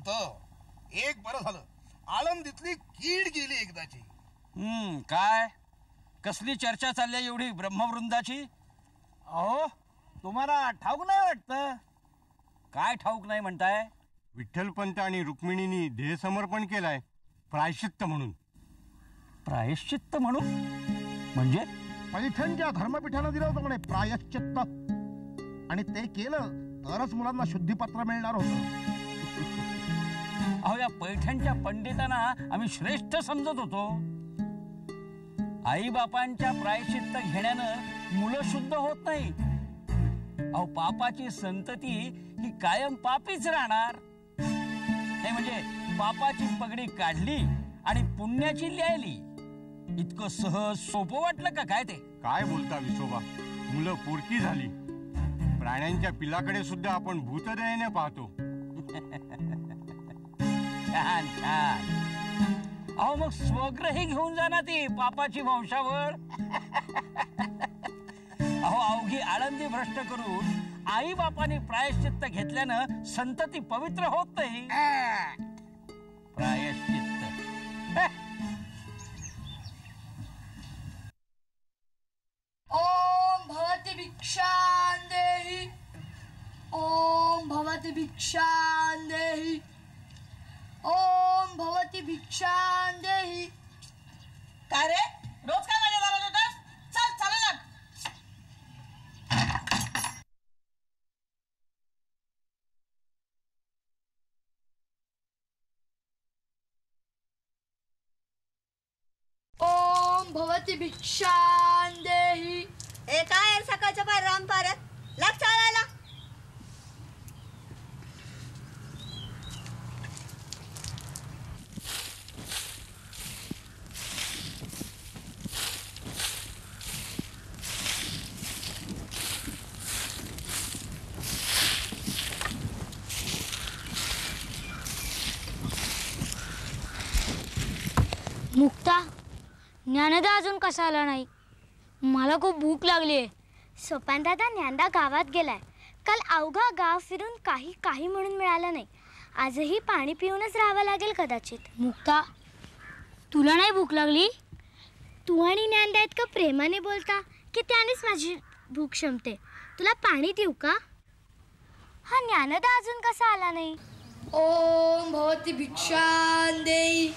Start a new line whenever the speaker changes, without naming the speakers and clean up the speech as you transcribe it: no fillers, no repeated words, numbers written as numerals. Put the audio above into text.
म्हणतो एक बरं झालं, आळंदीतली कीड गेली एकदाची.
काय कसली चर्चा चालली एवढी ब्रह्मवृंदाची?
अहो तुम्हाला ठाऊक नाही वाटतं?
काय ठाऊक नाही म्हणताय?
विठ्ठलपंत आणि रुक्मिणींनी देह समर्पण केलाय प्रायश्चित्त म्हणून.
प्रायश्चित्त म्हणून म्हणजे?
पैठणच्या धर्मपीठानं दिलं होतं म्हणे प्रायश्चित्त, आणि ते केलं तरच मुलांना शुद्धीपत्र मिळणार होतं.
अहो या पैठणच्या पंडितांना आम्ही श्रेष्ठ समजत होतो. आई बापांच्या प्रायश्चित्त घेण्यानं मुलं शुद्ध होत नाही. अहो पापाची संतती ही कायम पापीच राहणार. नाही म्हणजे पापाची पगडी काढली आणि पुण्याची लिहायली, इतकं सहज सोपं वाटलं का काय? ते
काय बोलता विसोबा, मुलं पोरकी झाली. प्राण्यांच्या पिलाकडे सुद्धा आपण भूतदयेने पाहतो.
छान छान. अहो मग स्वग्रही घेऊन जा ना ती पापाची वंशावळ. अहो अवघी आळंदी भ्रष्ट करून आई बापाने प्रायश्चित्त घेतल्यानं संतती पवित्र होत नाही. प्रायश्चित्त
ओम भवती भिक्षां देहि, ओम भवती भिक्षां देहि, ओम भवती भिक्षां देहि.
काय रे, रोज काय माझ्या दारात होतास? चल चला ना.
ओम भवती भिक्षां देहि.
ए काय सकाळच्या पाय राम पारत लाग चालायला.
मुक्ता, ज्ञानदा अजून कसा आला नाही? मला खूप भूक लागली आहे.
सोपान दादा ज्ञानदा गावात गेलाय. काल अवघा गाव फिरून काही म्हणून मिळालं नाही. आजही पाणी पिऊनच राहावं लागेल कदाचित.
मुक्ता, तुला नाही भूक लागली?
तू आणि ज्ञानदा इतकं प्रेमाने बोलता की त्यानेच माझी भूक शमते. तुला पाणी देऊ का? हा ज्ञानदा अजून कसा आला नाही?
ओम भवती भिक्षां देहि.